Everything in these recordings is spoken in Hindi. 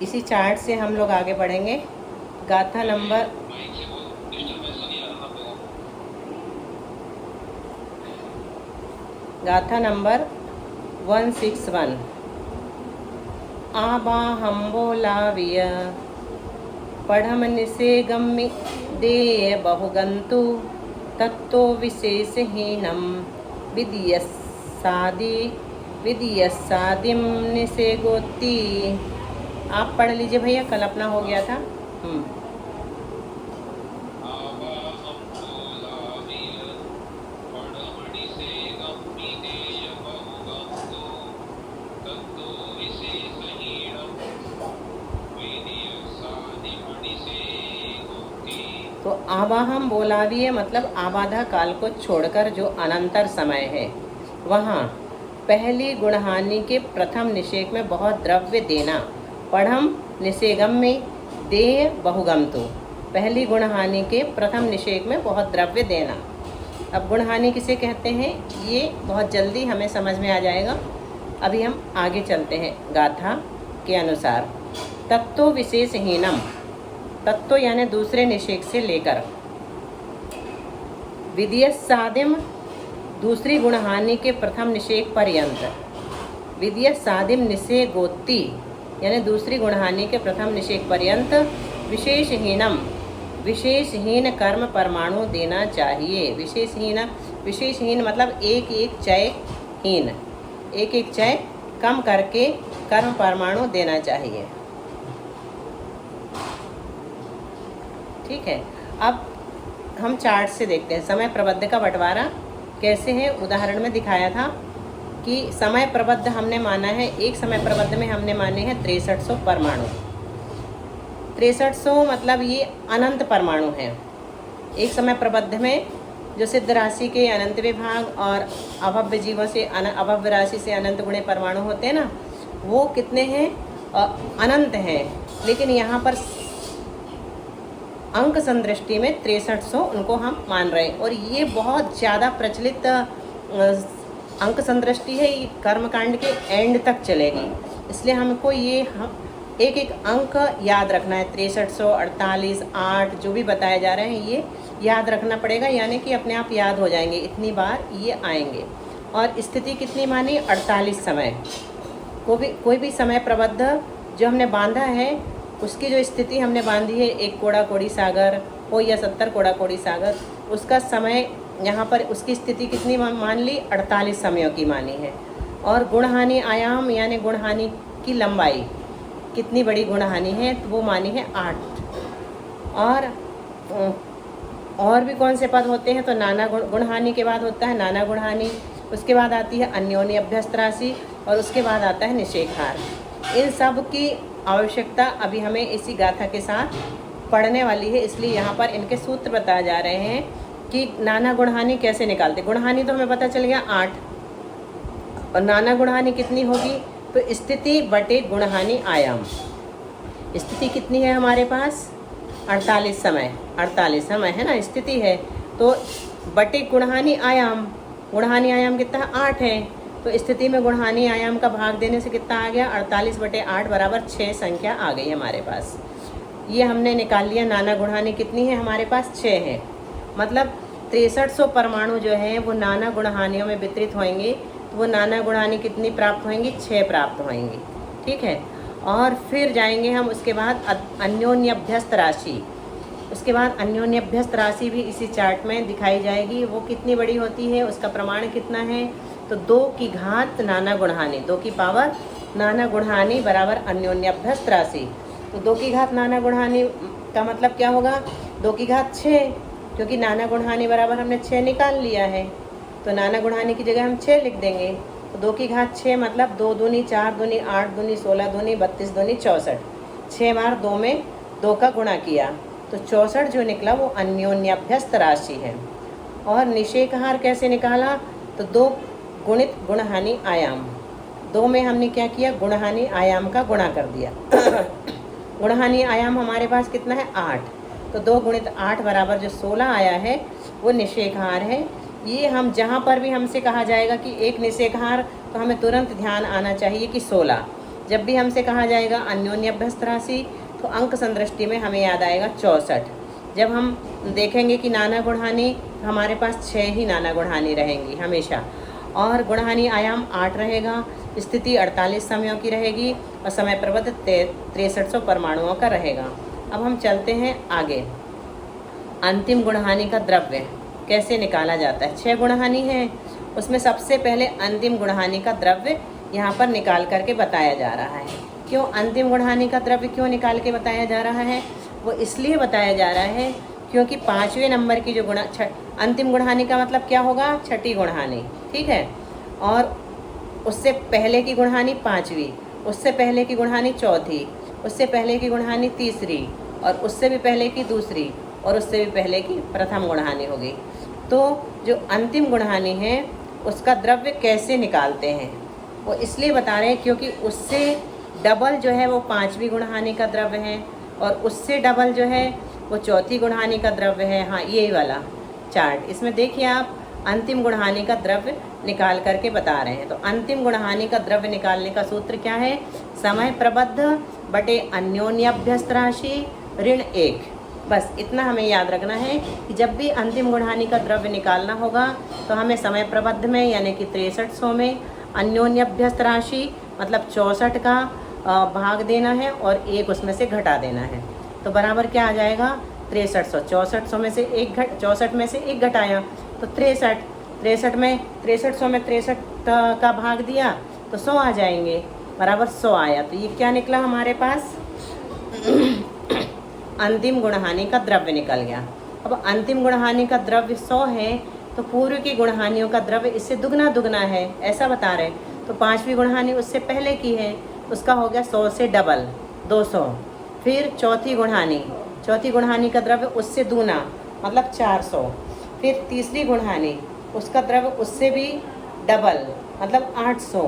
इसी चार्ट से हम लोग आगे बढ़ेंगे। गाथा नंबर गाथा नंबर 161। आबाहम बोलाविय पढ़म निसे गम्मि देय बहुगंतु तत्तो विशेषहीनम विदियसादिम निसे गोती। आप पढ़ लीजिए भैया, कल अपना हो गया था। तो आवाहम बोलाविए मतलब आबाधा काल को छोड़कर जो अनंतर समय है वहाँ पहली गुणहानि के प्रथम निषेक में बहुत द्रव्य देना। पढ़म निषेगम में देय बहुगम तो पहली गुणहानि के प्रथम निषेक में बहुत द्रव्य देना। अब गुणहानि किसे कहते हैं ये बहुत जल्दी हमें समझ में आ जाएगा। अभी हम आगे चलते हैं। गाथा के अनुसार तत्तो विशेषहीनम, तत्व यानी दूसरे निषेक से लेकर, विदियसादिम दूसरी गुणहानि के प्रथम निषेक पर्यंत, विदियसादिम निषे गोत्ती यानी दूसरी गुणहानि के प्रथम निषेक पर्यंत विशेषहीनम विशेषहीन कर्म परमाणु देना चाहिए। विशेषहीन मतलब एक एक चय हीन, एक एक चय कम करके कर्म परमाणु देना चाहिए। ठीक है, अब हम चार्ट से देखते हैं समय प्रबद्ध का बंटवारा कैसे है। उदाहरण में दिखाया था कि समय प्रबद्ध हमने माना है, एक समय प्रबद्ध में हमने माने हैं 6300 परमाणु। 6300 मतलब ये अनंत परमाणु हैं। एक समय प्रबद्ध में जो सिद्ध राशि के अनंत विभाग और अभव्य जीवों से अभव्य राशि से अनंत गुणे परमाणु होते हैं ना, वो कितने हैं? अनंत हैं। लेकिन यहाँ पर अंक संदृष्टि में 6300 उनको हम मान रहे हैं। और ये बहुत ज़्यादा प्रचलित अंक संदृष्टि है, ये कर्मकांड के एंड तक चलेगी। इसलिए हमको ये एक एक अंक याद रखना है। 6300, 48, 8 जो भी बताए जा रहे हैं ये याद रखना पड़ेगा, यानी कि अपने आप याद हो जाएंगे, इतनी बार ये आएंगे। और स्थिति कितनी मानी? 48 समय। कोई भी समय प्रबद्ध जो हमने बांधा है उसकी जो स्थिति हमने बांधी है, एक कोड़ा कोड़ी सागर हो या 70 कोड़ा कोड़ी सागर, उसका समय यहाँ पर उसकी स्थिति कितनी मान ली? 48 समयों की मानी है। और गुणहानि आयाम यानी गुणहानि की लंबाई, कितनी बड़ी गुणहानि है तो वो मानी है 8। और भी कौन से पद होते हैं? तो नाना गुणहानि के बाद होता है नाना गुणहानि, उसके बाद आती है अन्योन्य अभ्यस्त राशि और उसके बाद आता है निषेकहार। इन सब की आवश्यकता अभी हमें इसी गाथा के साथ पढ़ने वाली है, इसलिए यहाँ पर इनके सूत्र बताए जा रहे हैं कि नाना गुणहानि कैसे निकालते। गुणहानि तो हमें पता चल गया 8, और नाना गुणहानि कितनी होगी? तो स्थिति बटे गुणहानि आयाम। स्थिति कितनी है हमारे पास? 48 समय, 48 समय है ना, स्थिति है। तो बटे गुणहानि आयाम, गुणहानि आयाम कितना? 8 है। तो स्थिति में गुणहानि आयाम का भाग देने से कितना आ गया? 48 बटे 8 बराबर 6 संख्या आ गई हमारे पास। ये हमने निकाल लिया। नाना गुणहानि कितनी है हमारे पास? 6 है। मतलब 6300 परमाणु जो हैं वो नाना गुणहानियों में वितरित होंगे। तो वो नाना गुणहानि कितनी प्राप्त होंगी? 6 प्राप्त होंगी। ठीक है, और फिर जाएंगे हम उसके बाद अन्योन्यभ्यस्त राशि। उसके बाद अन्योन्यभ्यस्त राशि भी इसी चार्ट में दिखाई जाएगी। वो कितनी बड़ी होती है, उसका प्रमाण कितना है? तो 2 की घात नाना गुणहानि, 2 की पावर नाना गुणहानि बराबर अन्योन्यभ्यस्त राशि। तो 2 की घात नाना गुणहानि का मतलब क्या होगा? 2 की घात 6, क्योंकि नाना गुणहानि बराबर हमने 6 निकाल लिया है। तो नाना गुणहानि की जगह हम 6 लिख देंगे। तो 2 की घात 6 मतलब 2 दूनी 4 दूनी 8 दूनी 16 दूनी 32 दूनी 64। 6 बार 2 में 2 का गुणा किया तो 64 जो निकला वो अन्योन्याभ्यस्त राशि है। और निषेकहार कैसे निकाला? तो 2 गुणित गुणहानि आयाम, 2 में हमने क्या किया? गुणहानि आयाम का गुणा कर दिया। गुणहानि आयाम हमारे पास कितना है? 8। तो 2 गुणित 8 बराबर जो 16 आया है वो निषेकहार है। ये हम जहाँ पर भी हमसे कहा जाएगा कि एक निषेकहार, तो हमें तुरंत ध्यान आना चाहिए कि 16 जब भी हमसे कहा जाएगा अन्योन्य अभ्यस्त राशि तो अंक संदृष्टि में हमें याद आएगा 64। जब हम देखेंगे कि नाना गुणहानी, हमारे पास 6 ही नाना गुणहानी रहेंगी हमेशा, और गुणहानी आयाम 8 रहेगा, स्थिति 48 समयों की रहेगी और समय प्रबद्ध 6300 परमाणुओं का रहेगा। अब हम चलते हैं आगे। अंतिम गुणहानी का द्रव्य कैसे निकाला जाता है। 6 गुणहानी है, उसमें सबसे पहले अंतिम गुणहानी का द्रव्य यहाँ पर निकाल करके बताया जा रहा है। क्यों अंतिम गुणहानी का द्रव्य क्यों निकाल के बताया जा रहा है? वो इसलिए बताया जा रहा है क्योंकि 5वें नंबर की जो अंतिम गुणहानी का मतलब क्या होगा? छठी गुणहानी, ठीक है। और उससे पहले की गुणहानी 5वीं, उससे पहले की गुणहानी 4थी, उससे पहले की गुणहानी 3री, और उससे भी पहले की 2री, और उससे भी पहले की प्रथम गुणहानी होगी। तो जो अंतिम गुणहानी है उसका द्रव्य कैसे निकालते हैं, वो इसलिए बता रहे हैं क्योंकि उससे डबल जो है वो 5वीं गुणहानी का द्रव्य है, और उससे डबल जो है वो 4थी गुणहानी का द्रव्य है। हाँ, यही वाला चार्ट, इसमें देखिए आप अंतिम गुणहानी का द्रव्य निकाल करके बता रहे हैं। तो अंतिम गुणहानी का द्रव्य निकालने का सूत्र क्या है? समय प्रबद्ध बटे अन्योन्य अभ्यस्त राशि ऋण 1। बस इतना हमें याद रखना है कि जब भी अंतिम गुणहानी का द्रव्य निकालना होगा तो हमें समय प्रबद्ध में यानी कि 6300 में अन्योन्य अभ्यस्त राशि मतलब 64 का भाग देना है और 1 उसमें से घटा देना है। तो बराबर क्या आ जाएगा? 6300। 6400 में से 64 में से 1 घटाया तो 63। 63 में 6300 में 63 का भाग दिया तो 100 आ जाएंगे, बराबर 100 आया। तो ये क्या निकला हमारे पास? अंतिम गुणहानी का द्रव्य निकल गया। अब अंतिम गुणहानी का द्रव्य 100 है तो पूर्व की गुणहानियों का द्रव्य इससे दुगना है, ऐसा बता रहे। तो 5वीं गुणहानी उससे पहले की है, उसका हो गया 100 से डबल 200। फिर चौथी गुणहानी का द्रव्य उससे दूना मतलब 400। फिर तीसरी गुणहानी उसका द्रव्य उससे भी डबल मतलब 800।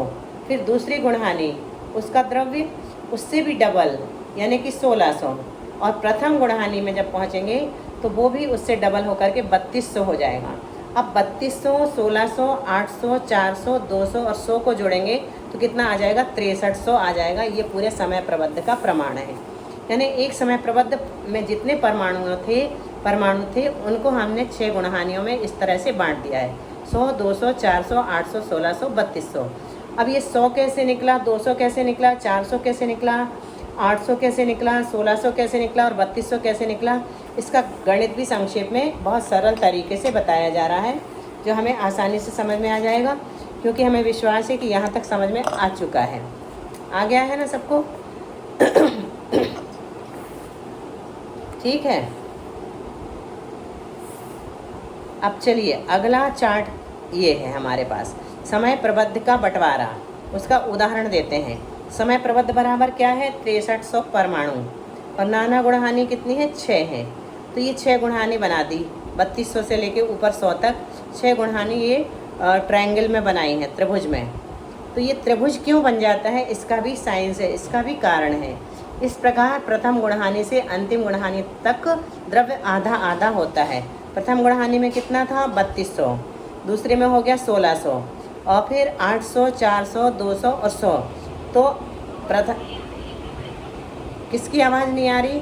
फिर दूसरी गुणहानी उसका द्रव्य उससे भी डबल यानी कि 1600। और प्रथम गुणहानी में जब पहुँचेंगे तो वो भी उससे डबल होकर के 3200 हो जाएगा। अब 3200, 1600, 800, 400, 200 और 100 को जोड़ेंगे तो कितना आ जाएगा? 6300 आ जाएगा। ये पूरे समय प्रबद्ध का प्रमाण है। यानी एक समय प्रबद्ध में जितने परमाणु थे उनको हमने 6 गुणहानियों में इस तरह से बांट दिया है। 100, 200, 400, 800, 1600, 3200। अब ये 100 कैसे निकला, 200 कैसे निकला, 400 कैसे निकला, 800 कैसे निकला, 1600 कैसे निकला और 3200 कैसे निकला, इसका गणित भी संक्षेप में बहुत सरल तरीके से बताया जा रहा है जो हमें आसानी से समझ में आ जाएगा, क्योंकि हमें विश्वास है कि यहाँ तक समझ में आ चुका है। आ गया है ना सबको? ठीक है। अब चलिए अगला चार्ट ये है हमारे पास, समय प्रबद्ध का बंटवारा। उसका उदाहरण देते हैं। समय प्रबद्ध बराबर क्या है? 6300 परमाणु और नाना गुणहानी कितनी है? 6 है। तो ये 6 गुणहानी बना दी, 3200 से लेके ऊपर 100 तक 6 गुणहानी ये ट्रायंगल में बनाई है, त्रिभुज में। तो ये त्रिभुज क्यों बन जाता है, इसका भी साइंस है, इसका भी कारण है। इस प्रकार प्रथम गुणहानी से अंतिम गुणहानी तक द्रव्य आधा आधा होता है। प्रथम गुणहानी में कितना था? 3200, दूसरे में हो गया 1600 और फिर 800, 400, 200 और 100। तो प्रथम किसकी आवाज़ नहीं आ रही?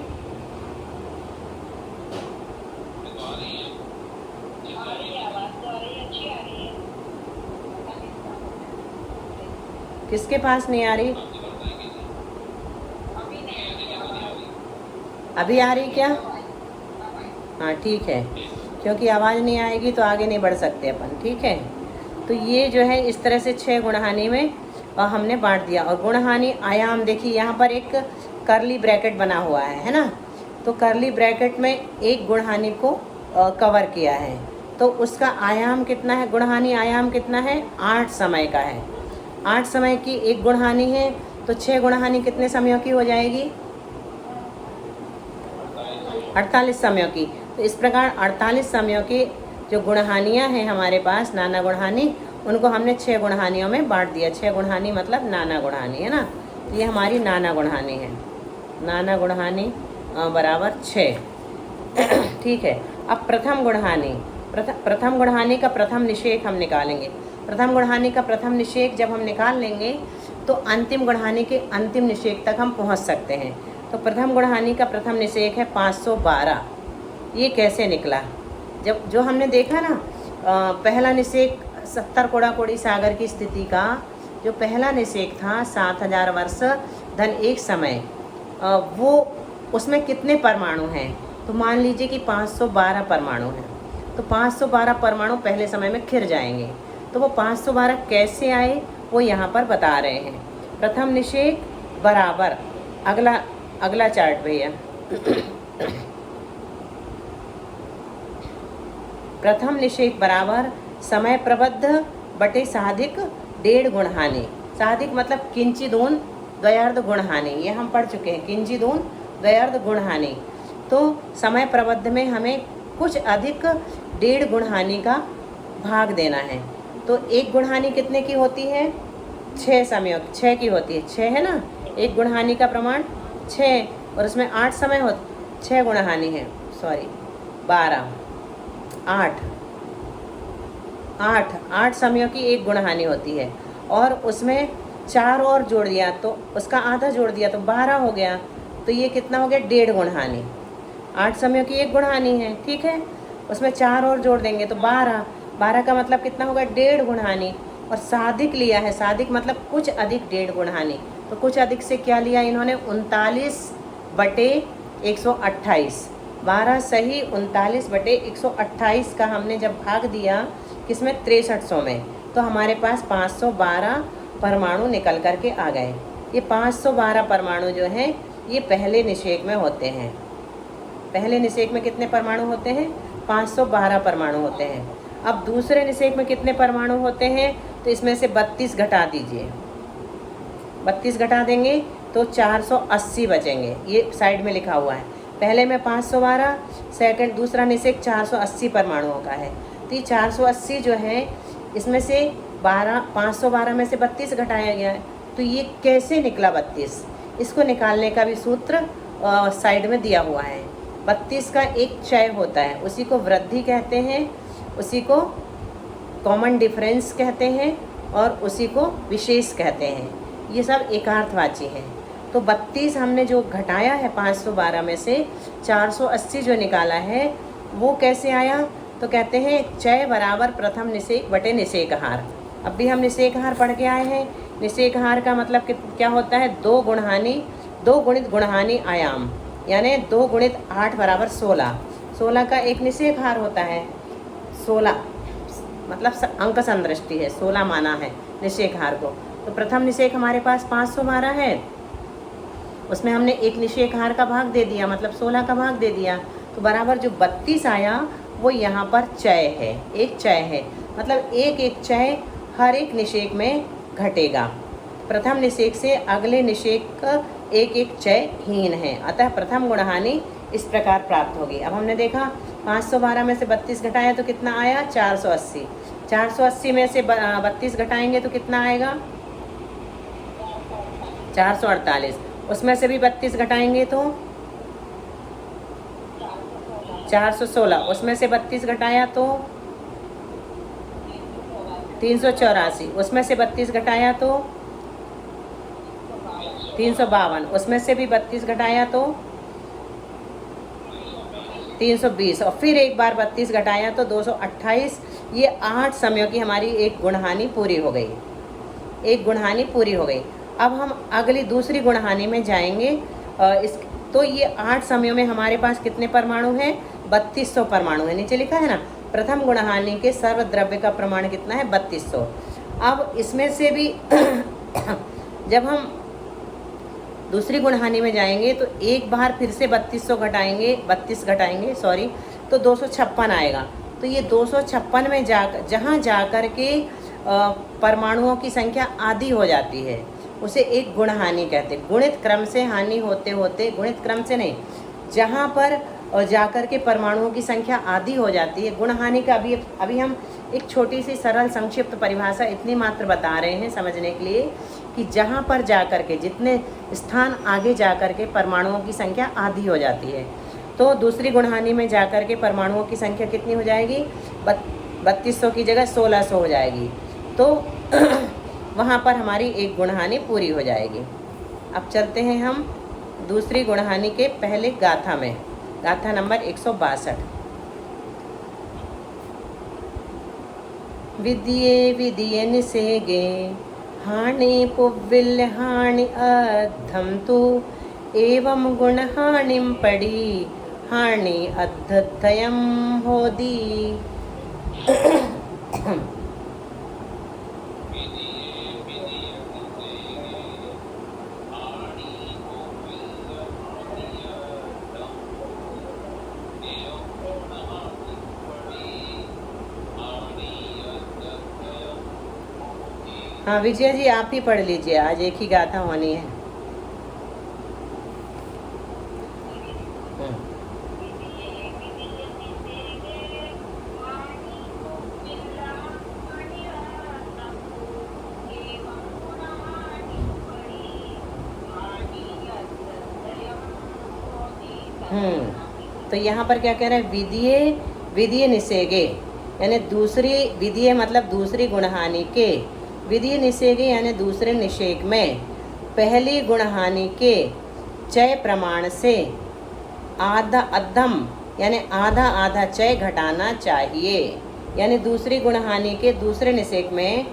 किसके पास नहीं आ रही? अभी आ रही क्या? हाँ ठीक है, क्योंकि आवाज़ नहीं आएगी तो आगे नहीं बढ़ सकते अपन। ठीक है, तो ये जो है इस तरह से 6 गुणहानी में हमने बांट दिया। और गुणहानी आयाम देखिए, यहाँ पर एक करली ब्रैकेट बना हुआ है ना, तो करली ब्रैकेट में एक गुणहानी को कवर किया है, तो उसका आयाम कितना है? गुणहानी आयाम कितना है? 8 समय का है। 8 समय की एक गुणहानी है, तो 6 गुणहानी कितने समयों की हो जाएगी? 48 समयों की। तो इस प्रकार 48 समयों की जो गुणहानियाँ हैं हमारे पास, नाना गुणहानी, उनको हमने 6 गुणहानियों में बांट दिया। 6 गुणहानी मतलब नाना गुणहानी है ना, तो ये हमारी नाना गुणहानी है। नाना गुणहानी बराबर 6। ठीक है। अब प्रथम गुणहानी, प्रथम गुणहानी का प्रथम निषेक हम निकालेंगे। प्रथम गुणहानी का प्रथम निषेक जब हम निकाल लेंगे तो अंतिम गुणहानि के अंतिम निषेक तक हम पहुंच सकते हैं। तो प्रथम गुणहानि का प्रथम निषेक है 512। ये कैसे निकला? जब जो हमने देखा ना पहला निषेक 70 कोड़ा कोड़ी सागर की स्थिति का जो पहला निषेक था 7000 वर्ष धन एक समय, वो उसमें कितने परमाणु हैं? तो मान लीजिए कि 512 परमाणु हैं। तो 512 परमाणु पहले समय में खिर जाएंगे। तो वो 512 कैसे आए वो यहाँ पर बता रहे हैं। प्रथम निषेक बराबर, अगला चार्ट भैया प्रथम निषेक बराबर समय प्रबद्ध बटे साधिक 1.5 गुणहानि। साधिक मतलब किंचिदून द्वयार्ध गुणहानि, ये हम पढ़ चुके हैं, किंचिदून द्वयार्ध गुणहानि। तो समय प्रबद्ध में हमें कुछ अधिक 1.5 गुणहानि का भाग देना है। तो 1 गुणहानि कितने की होती है? 6 समयों 6 की होती है, 6 है ना। 1 गुणहानि का प्रमाण 6 और उसमें 8 समय हो, 6 गुणहानि है, सॉरी 12 8 समयों की 1 गुणहानि होती है। और उसमें 4 और जोड़ दिया तो उसका आधा जोड़ दिया तो 12 हो गया। तो ये कितना हो गया? 1.5 गुणहानि। 8 समयों की 1 गुणहानि है, ठीक है। उसमें 4 और जोड़ देंगे तो 12 का मतलब कितना होगा? 1.5 गुणहानि। और साधिक लिया है, साधिक मतलब कुछ अधिक 1.5 गुणहानि। तो कुछ अधिक से क्या लिया इन्होंने? 39 बटे 128। 12 सही 39 बटे 128 का हमने जब भाग दिया किसमें? 6300 में, तो हमारे पास 512 परमाणु निकल करके आ गए। ये 512 परमाणु जो हैं ये पहले निषेक में होते हैं। पहले निषेक में कितने परमाणु होते हैं? 512 परमाणु होते हैं। अब दूसरे निषेक में कितने परमाणु होते हैं? तो इसमें से 32 घटा दीजिए, 32 घटा देंगे तो 480 बचेंगे। ये साइड में लिखा हुआ है। पहले में 512, सेकंड दूसरा निषेक 480 परमाणुओं का है। तो ये 480 जो है इसमें से 512 में से 32 घटाया गया है। तो ये कैसे निकला 32? इसको निकालने का भी सूत्र साइड में दिया हुआ है। 32 का एक चय होता है, उसी को वृद्धि कहते हैं, उसी को कॉमन डिफरेंस कहते हैं और उसी को विशेष कहते हैं। ये सब एकार्थवाची हैं। तो 32 हमने जो घटाया है 512 में से 480 जो निकाला है वो कैसे आया? तो कहते हैं चय बराबर प्रथम निषेक बटे निषेकहार। अब भी हम निषेकहार पढ़ के आए हैं। निषेकहार का मतलब क्या होता है? 2 गुणहानि, 2 गुणित गुणहानि आयाम, यानी 2 गुणित 8 बराबर 16। 16 का एक निषेकहार होता है। 16 मतलब अंक संदृष्टि है, 16 माना है निषेकहार को। तो प्रथम निषेक हमारे पास 512 है, उसमें हमने एक निषेकहार का भाग दे दिया, मतलब 16 का भाग दे दिया। तो बराबर जो 32 आया वो यहाँ पर चय है, एक चय है, मतलब एक चय हर एक निषेक में घटेगा। प्रथम निषेक से अगले निषेक एक चय हीन है, अतः प्रथम गुणहानि इस प्रकार प्राप्त होगी। अब हमने देखा 512 में से 32 घटाया तो कितना आया? 480। 480 में से 32 घटाएंगे तो कितना आएगा? 448। उसमें से भी 32 घटाएंगे तो 416। उसमें से 32 घटाया तो 384। उसमें से 32 घटाया तो 352। उसमें से भी 32 घटाया तो 320 और फिर एक बार 32 घटाया तो 228। ये 8 समयों की हमारी एक गुणहानि पूरी हो गई, एक गुणहानि पूरी हो गई। अब हम अगली दूसरी गुणहानि में जाएंगे। तो ये 8 समयों में हमारे पास कितने परमाणु हैं? 3200 परमाणु है। नीचे लिखा है ना, प्रथम गुणहानि के सर्वद्रव्य का प्रमाण कितना है? 3200। अब इसमें से भी जब हम दूसरी गुणहानि में जाएंगे तो एक बार फिर से 3200 घटाएंगे, 32 घटाएंगे सॉरी, तो 256 आएगा। तो ये 256 में जहाँ जाकर के परमाणुओं की संख्या आधी हो जाती है उसे एक गुणहानि कहते हैं। गुणित क्रम से हानि होते होते, गुणित क्रम से नहीं, जहाँ पर जाकर के परमाणुओं की संख्या आधी हो जाती है गुणहानि का। अभी हम एक छोटी सी सरल संक्षिप्त परिभाषा इतनी मात्र बता रहे हैं समझने के लिए कि जहाँ पर जाकर के जितने स्थान आगे जाकर के परमाणुओं की संख्या आधी हो जाती है, तो दूसरी गुणहानि में जाकर के परमाणुओं की संख्या कितनी हो जाएगी? 3200 की जगह 1600 हो जाएगी। तो वहाँ पर हमारी एक गुणहानि पूरी हो जाएगी। अब चलते हैं हम दूसरी गुणहानि के पहले गाथा में, गाथा नंबर 162। विद्ये विद्ये निसेगे हानि पुव्विल्य हानि अद्धम तु एवं गुणहानिं पड़ी हानि अद्धतयम होदी। हाँ विजय जी, आप ही पढ़ लीजिए, आज एक ही गाथा होनी है। तो यहाँ पर क्या कह रहा है, विधिये विधिये निषेगे, यानी दूसरी विधिये मतलब दूसरी गुणहानि के, विधिये निषेगे यानी दूसरे निषेक में पहली गुणहानि के चय प्रमाण से आधा अद्धम यानी आधा आधा चय घटाना चाहिए। यानी दूसरी गुणहानि के दूसरे निषेक में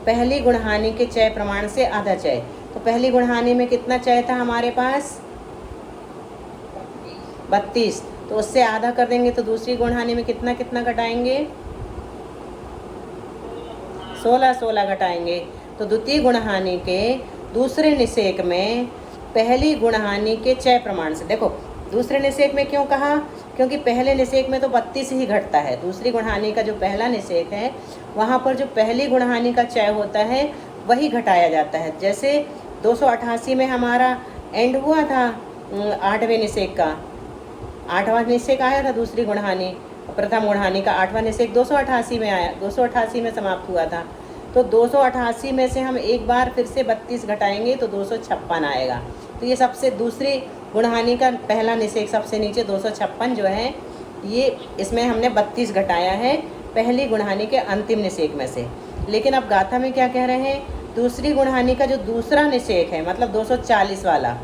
पहली गुणहानि के चय प्रमाण से आधा चय। तो पहली गुणहानि में कितना चय था हमारे पास, 32, तो उससे आधा कर देंगे तो दूसरी गुणहानि में कितना कितना घटाएंगे, 16 घटाएंगे। तो द्वितीय गुणहानि के दूसरे निषेक में पहली गुणहानि के चय प्रमाण से, देखो दूसरे निषेक में क्यों कहा, क्योंकि पहले निषेक में तो 32 ही घटता है। दूसरी गुणहानि का जो पहला निषेक है वहाँ पर जो पहली गुणहानि का चय होता है वही घटाया जाता है। जैसे 288 में हमारा एंड हुआ था 8वें निषेक का, 8वां निषेक आया था दूसरी गुणहानि, प्रथम गुणहानि का 8वां निषेक 288 में आया, 288 में समाप्त हुआ था। तो 288 में से हम एक बार फिर से 32 घटाएंगे तो 256 आएगा। तो ये सबसे दूसरी गुणहानि का पहला निषेक सबसे नीचे 256 जो है, ये इसमें हमने 32 घटाया है पहली गुणहानि के अंतिम निषेक में से। लेकिन अब गाथा में क्या कह रहे हैं, दूसरी गुणहानि का जो दूसरा निषेक है मतलब 240 वाला,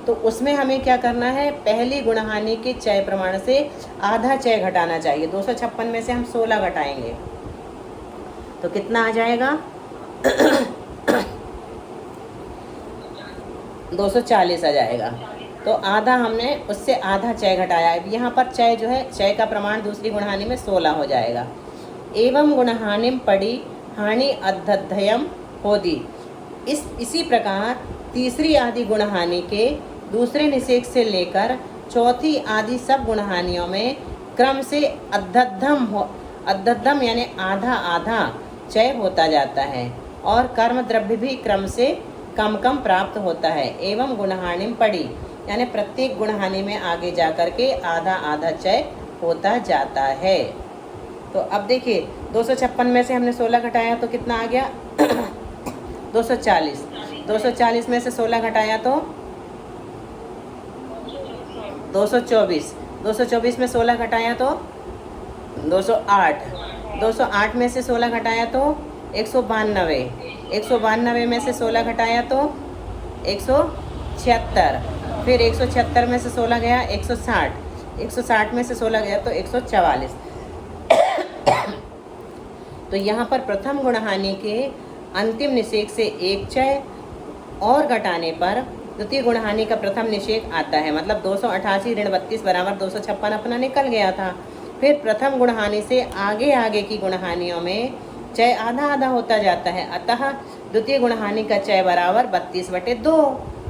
तो उसमें हमें क्या करना है, पहली गुणहानि के चय प्रमाण से आधा चय घटाना चाहिए। 256 में से हम 16 घटाएंगे तो कितना आ जाएगा 240 आ जाएगा। तो आधा हमने उससे आधा चय घटाया है। यहाँ पर चय जो है, चय का प्रमाण दूसरी गुणहानि में 16 हो जाएगा। एवं गुणहानिम पड़ी हानि अद्धध्ययम होदी। इसी प्रकार तीसरी आदि गुणहानि के दूसरे निषेक से लेकर चौथी आदि सब गुणहानियों में क्रम से अद्धद्धम यानी आधा आधा चय होता जाता है और कर्म द्रव्य भी क्रम से कम कम प्राप्त होता है। एवं गुणहानिम पड़ी यानी प्रत्येक गुणहानि में आगे जा कर के आधा आधा चय होता जाता है। तो अब देखिए 256 में से हमने 16 घटाया तो कितना आ गया 240। 240 में से 16 घटाया तो 224। 224 में 16 घटाया तो 208। 208 में से 16 घटाया तो 192। 192 में से 16 घटाया तो 176। फिर 176 में से 16 गया 160। 160 में से 16 गया तो 144। तो यहाँ पर प्रथम गुणहानि के अंतिम निषेक से एक चय और घटाने पर द्वितीय गुणहानि का प्रथम निषेक आता है। मतलब 288 ऋण 32 बराबर 256 अपना निकल गया था। फिर प्रथम गुणहानि से आगे आगे की गुणहानियों में चय आधा आधा होता जाता है। अतः द्वितीय गुणहानि का चय बराबर 32/2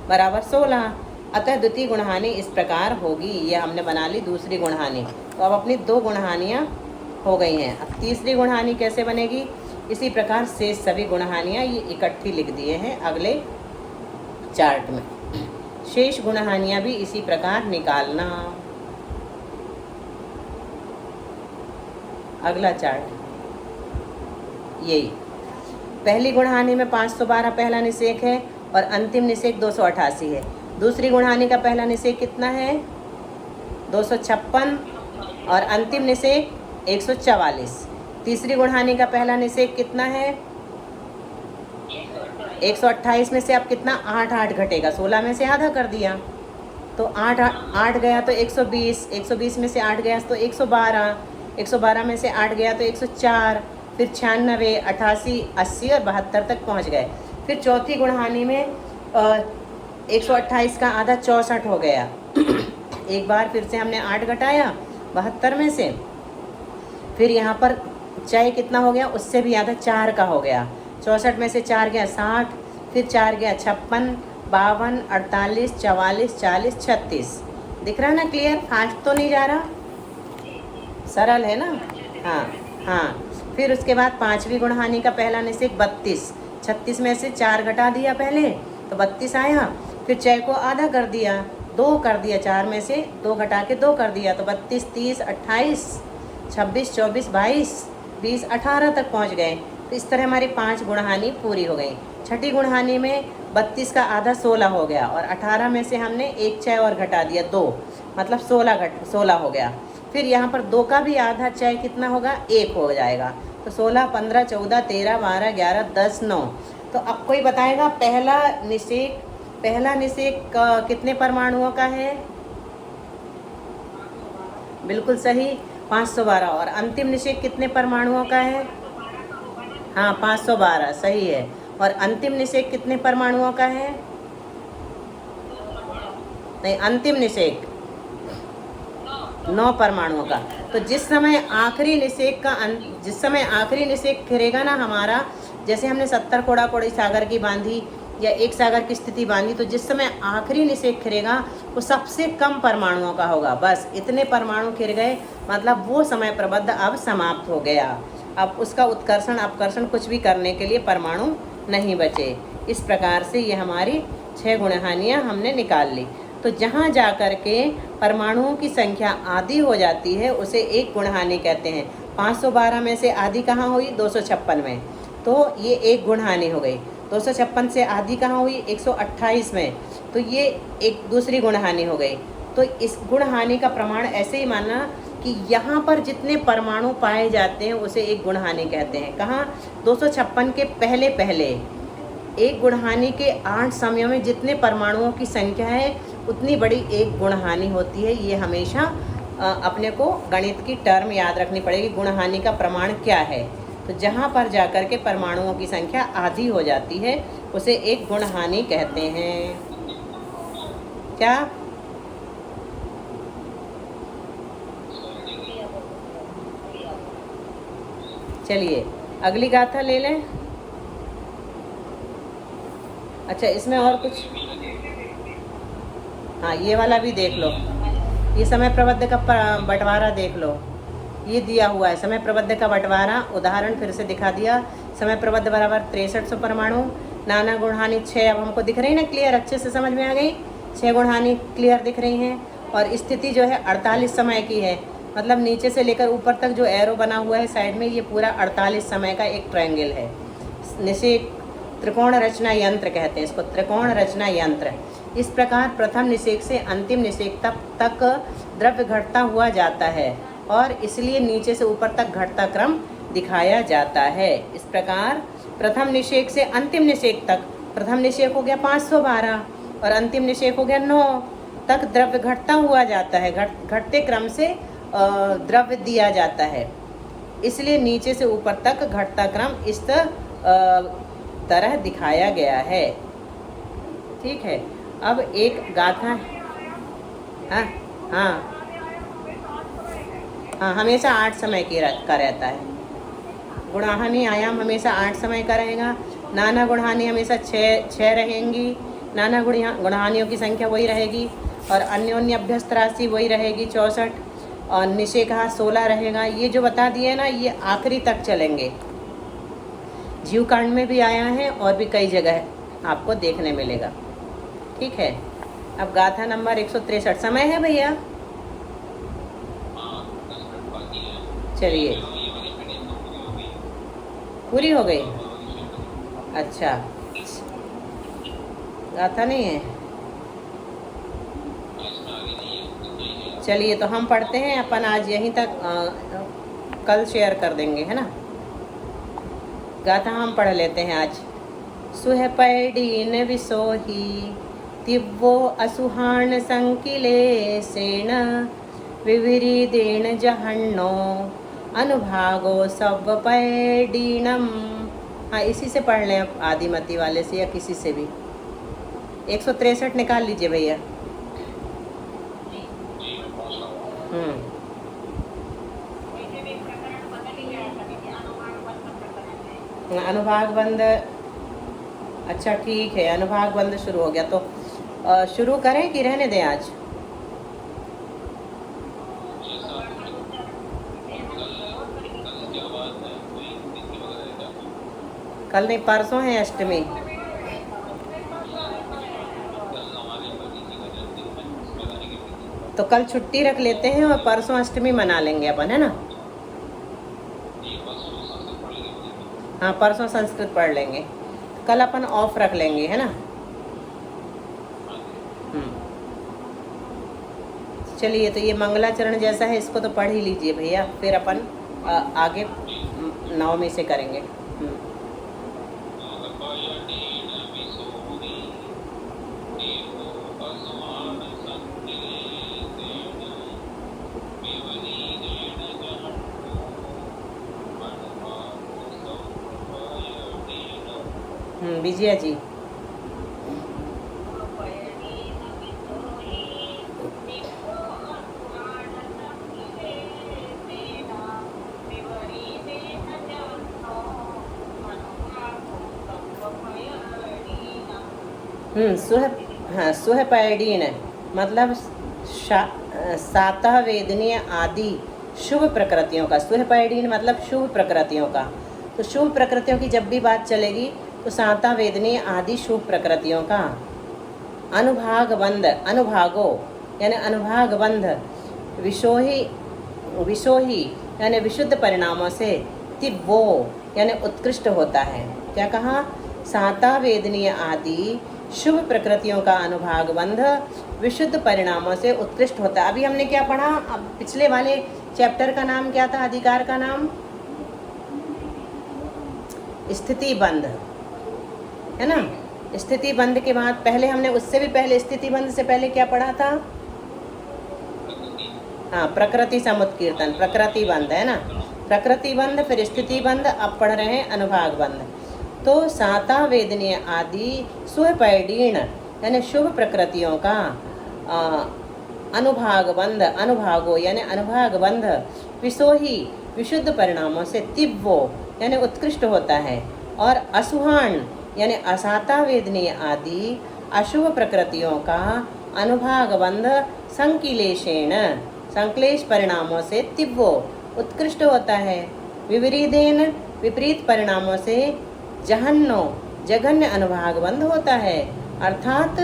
बराबर 16। अतः द्वितीय गुणहानि इस प्रकार होगी। ये हमने बना ली दूसरी गुणहानि। तो अब अपनी 2 गुणहानियाँ हो गई हैं। अब तीसरी गुणहानि कैसे बनेगी, इसी प्रकार शेष सभी गुणहानियाँ ये इकट्ठी लिख दिए हैं अगले चार्ट में। शेष गुणहानियाँ भी इसी प्रकार निकालना। अगला चार्ट यही, पहली गुणहानि में 512 पहला निषेक है और अंतिम निषेक 288 है। दूसरी गुणहानि का पहला निषेक कितना है 256 और अंतिम निषेक 144। तीसरी गुणहानि का पहला निषेक कितना है 128 में से अब कितना 8 घटेगा, 16 में से आधा कर दिया तो 8 गया तो 120, 120 में से 8 गया तो 112, 112 में से 8 गया तो 104, फिर 96, 88, 80 और 72 तक पहुंच गए। फिर चौथी गुणहानी में 128 का आधा 64 हो गया। एक बार फिर से हमने 8 घटाया 72 में से, फिर यहाँ पर चाहे कितना हो गया, उससे भी आधा 4 का हो गया। 64 में से 4 गया 60, फिर 4 गया 56, 52, 48, 44, 40, 36। दिख रहा है ना क्लियर? फास्ट तो नहीं जा रहा, सरल है ना। हाँ हाँ। फिर उसके बाद पांचवी गुणहानी का पहला निषेक 32, 36 में से 4 घटा दिया पहले तो 32 आया। फिर 6 को आधा कर दिया, 2 कर दिया, 4 में से 2 घटा के 2 कर दिया तो 32, 30, 28, 26, 24, 22, 20, 18 तक पहुंच गए। तो इस तरह हमारी 5 गुणहानी पूरी हो गई। छठी गुणहानी में 32 का आधा 16 हो गया और 18 में से हमने 1 6 और घटा दिया 2, मतलब 16 हो गया। फिर यहाँ पर 2 का भी आधा 6 कितना होगा, 1 हो जाएगा। तो 16, 15, 14, 13, 12, 11, 10, 9। तो अब कोई बताएगा पहला निषेक कितने परमाणुओं का है? बिल्कुल सही, 512। और अंतिम निषेक कितने परमाणुओं का है? हाँ 512 सही है। और अंतिम निषेक कितने परमाणुओं का है? नहीं, अंतिम निषेक 9 परमाणुओं का। तो जिस समय आखिरी निषेक फिरेगा ना हमारा, जैसे हमने 70 कोड़ा कोड़ी सागर की बांधी या एक सागर की स्थिति बांधी, तो जिस समय आखिरी निषेक फिरेगा वो सबसे कम परमाणुओं का होगा। बस इतने परमाणु खिर गए, मतलब वो समय प्रबंध अब समाप्त हो गया। अब उसका उत्कर्षण अपकर्षण कुछ भी करने के लिए परमाणु नहीं बचे। इस प्रकार से ये हमारी 6 गुणहानियाँ हमने निकाल ली। तो जहाँ जा कर के परमाणुओं की संख्या आधी हो जाती है उसे एक गुणहानि कहते हैं। 512 में से आधी कहाँ हुई? 256 में, तो ये एक गुणहानि हो गई। 256 से आधी कहाँ हुई? 128 में, तो ये एक दूसरी गुणहानि हो गई। तो इस गुणहानि का प्रमाण ऐसे ही मानना कि यहाँ पर जितने परमाणु पाए जाते हैं उसे एक गुणहानि कहते हैं। कहाँ? 256 के पहले एक गुणहानि के 8 समयों में जितने परमाणुओं की संख्या है उतनी बड़ी एक गुणहानि होती है। ये हमेशा अपने को गणित की टर्म याद रखनी पड़ेगी, गुणहानि का प्रमाण क्या है। तो जहाँ पर जाकर के परमाणुओं की संख्या आधी हो जाती है उसे एक गुणहानि कहते हैं। क्या? चलिए अगली गाथा ले लें। अच्छा, इसमें और कुछ? हाँ, ये वाला भी देख लो। ये समय प्रबंध का बंटवारा देख लो, ये दिया हुआ है समय प्रबंध का बंटवारा। उदाहरण फिर से दिखा दिया। समय प्रबंध बराबर 6300 परमाणु, नाना गुणहानि 6। अब हमको दिख रही है ना क्लियर, अच्छे से समझ में आ गई। 6 गुणहानि क्लियर दिख रही हैं। और स्थिति जो है 48 समय की है, मतलब नीचे से लेकर ऊपर तक जो एरो बना हुआ है साइड में, ये पूरा 48 समय का एक ट्रायंगल है। निषेक त्रिकोण रचना यंत्र कहते हैं इसको, त्रिकोण रचना यंत्र। इस प्रकार प्रथम निषेक से अंतिम निषेक तक द्रव्य घटता हुआ जाता है और इसलिए नीचे से ऊपर तक घटता क्रम दिखाया जाता है। इस प्रकार प्रथम निषेक से अंतिम निषेक तक, प्रथम निषेक हो गया 512 और अंतिम निषेक हो गया 9 तक द्रव्य घटता हुआ जाता है। घटते क्रम से द्रव्य दिया जाता है, इसलिए नीचे से ऊपर तक घटता क्रम इस तरह दिखाया गया है। ठीक है, अब एक गाथा। हाँ हाँ हाँ, हमेशा 8 समय का रहता है। गुणहानि आयाम हमेशा 8 समय का रहेगा। नाना गुणहानि हमेशा 6 रहेंगी। नाना गुणहानियों की संख्या वही रहेगी और अन्योन्य अभ्यस्त राशि वही रहेगी 64 और निषेकहा 16 रहेगा। ये जो बता दिए ना, ये आखिरी तक चलेंगे। जीवकांड में भी आया है और भी कई जगह आपको देखने मिलेगा। ठीक है, अब गाथा नंबर 163 समय है भैया। चलिए, पूरी हो गई। अच्छा, गाथा नहीं है। चलिए, तो हम पढ़ते हैं। अपन आज यहीं तक कल शेयर कर देंगे, है ना। गाथा हम पढ़ लेते हैं आज। सुहपैडीन विसोहि तिव्वो असुहान संकिलेशेन विविरीदेन जहन्नो अनुभागो सव्वपैडीनम। हाँ, इसी से पढ़ लें आप, आदिमती वाले से या किसी से भी। 163 निकाल लीजिए भैया। अनुभाग बंद, अच्छा ठीक है, अनुभाग बंद शुरू हो गया तो शुरू करें कि रहने दें आज? कल नहीं, परसों है अष्टमी। तो कल छुट्टी रख लेते हैं और परसों अष्टमी मना लेंगे अपन, है ना? हाँ, परसों संस्कृत पढ़ लेंगे, कल अपन ऑफ रख लेंगे, है ना? चलिए, तो ये मंगलाचरण जैसा है, इसको तो पढ़ ही लीजिए भैया, फिर अपन आगे नवमी से करेंगे। विजया जी, हाँ, सुहपैडीन मतलब सातः वेदनीय आदि शुभ प्रकृतियों का। सुहपैडीन मतलब शुभ प्रकृतियों का। तो शुभ प्रकृतियों की जब भी बात चलेगी तो सातः वेदनीय आदि शुभ प्रकृतियों का अनुभागबंध, अनुभागो यानी अनुभागबंध, विशोही यानी विशुद्ध परिणामों से, तिव्वो यानी उत्कृष्ट होता है। क्या कहा? सातः वेदनीय आदि शुभ प्रकृतियों का अनुभागबंध विशुद्ध परिणामों से उत्कृष्ट होता है। अभी हमने क्या पढ़ा? अब पिछले वाले चैप्टर का नाम क्या था? अधिकार का नाम स्थिति बंध, है ना? स्थिति बंध के बाद पहले हमने, उससे भी पहले स्थिति बंध से पहले क्या पढ़ा था? हाँ, प्रकृति समुत्कीर्तन, प्रकृति बंध, है ना? प्रकृति बंध, फिर स्थिति बंध, अब पढ़ रहे हैं अनुभाग बंध। तो सातः वेदनीय आदि सुहपैडीन यानी शुभ प्रकृतियों का अनुभाग बंध, अनुभागो यानी अनुभाग बंध, विशोही विशुद्ध परिणामों से, तिव्वो यानी उत्कृष्ट होता है, और असुहान यानी असाता वेदनीय आदि अशुभ प्रकृतियों का अनुभाग बंध संकिलेशेन संक्लेश परिणामों से, तिव्वो उत्कृष्ट होता है, विपरीदेन विपरीत परिणामों से, जहन्नो जघन्य अनुभाग बंध होता है। अर्थात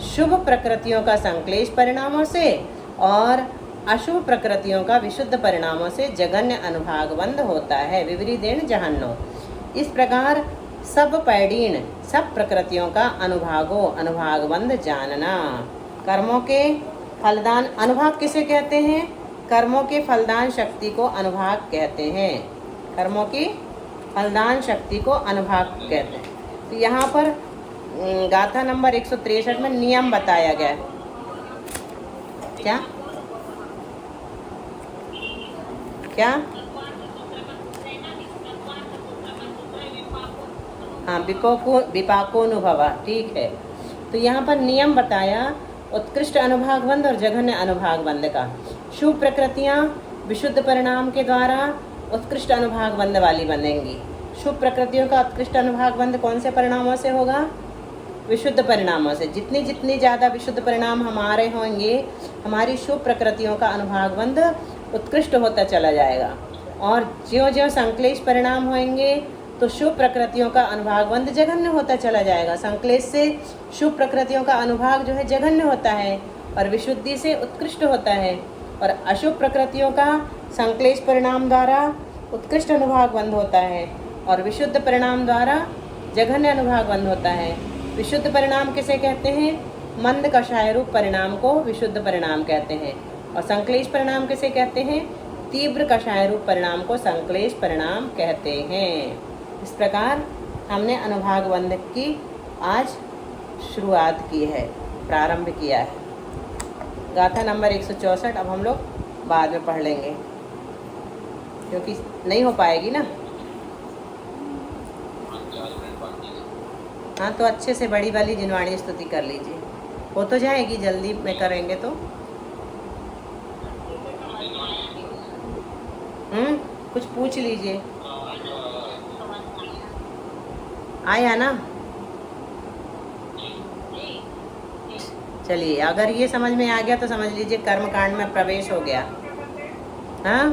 शुभ प्रकृतियों का संक्लेश परिणामों से और अशुभ प्रकृतियों का विशुद्ध परिणामों से जघन्य अनुभाग बंध होता है। विपरीदेन जहन्नो। इस प्रकार सब पैडीन सब प्रकृतियों का अनुभागो अनुभाग बंध जानना। कर्मों के फलदान, अनुभाग किसे कहते हैं? कर्मों के फलदान शक्ति को अनुभाग कहते हैं। कर्मों की फलदान शक्ति को अनुभाग कहते हैं। तो यहाँ पर गाथा नंबर 163 में नियम बताया गया है। क्या क्या? हाँ, विपाकोनुभव, ठीक है। तो यहाँ पर नियम बताया उत्कृष्ट अनुभाग बंध और जघन्य अनुभाग बंध का। शुभ प्रकृतियाँ विशुद्ध परिणाम के द्वारा उत्कृष्ट अनुभाग बंध वाली बनेंगी। शुभ प्रकृतियों का उत्कृष्ट अनुभाग बंध कौन से परिणामों से होगा? विशुद्ध परिणामों से। जितनी जितनी ज़्यादा विशुद्ध परिणाम हमारे होंगे, हमारी शुभ प्रकृतियों का अनुभाग बंध उत्कृष्ट होता चला जाएगा। और ज्यों ज्यों संक्लेश परिणाम होंगे तो शुभ प्रकृतियों का अनुभाग बंध जघन्य होता चला जाएगा। संक्लेश से शुभ प्रकृतियों का अनुभाग जो है जघन्य होता है और विशुद्धि से उत्कृष्ट होता है। और अशुभ प्रकृतियों का संक्लेश परिणाम द्वारा उत्कृष्ट अनुभाग बंध होता है और विशुद्ध परिणाम द्वारा जघन्य अनुभाग बंध होता है। विशुद्ध परिणाम किसे कहते हैं? मंद कषाय रूप परिणाम को विशुद्ध परिणाम कहते हैं। और संक्लेश परिणाम किसे कहते हैं? तीव्र कषाय रूप परिणाम को संक्लेश परिणाम कहते हैं। इस प्रकार हमने अनुभाग बंधक की आज शुरुआत की है, प्रारंभ किया है। गाथा नंबर 164 अब हम लोग बाद में पढ़ लेंगे, क्योंकि नहीं हो पाएगी ना। हाँ, तो अच्छे से बड़ी वाली जिनवाणी स्तुति कर लीजिए, हो तो जाएगी, जल्दी में करेंगे तो। कुछ पूछ लीजिए, आया ना। चलिए, अगर ये समझ में आ गया तो समझ लीजिए कर्मकांड में प्रवेश हो गया। हाँ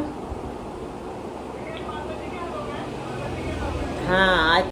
हाँ, आज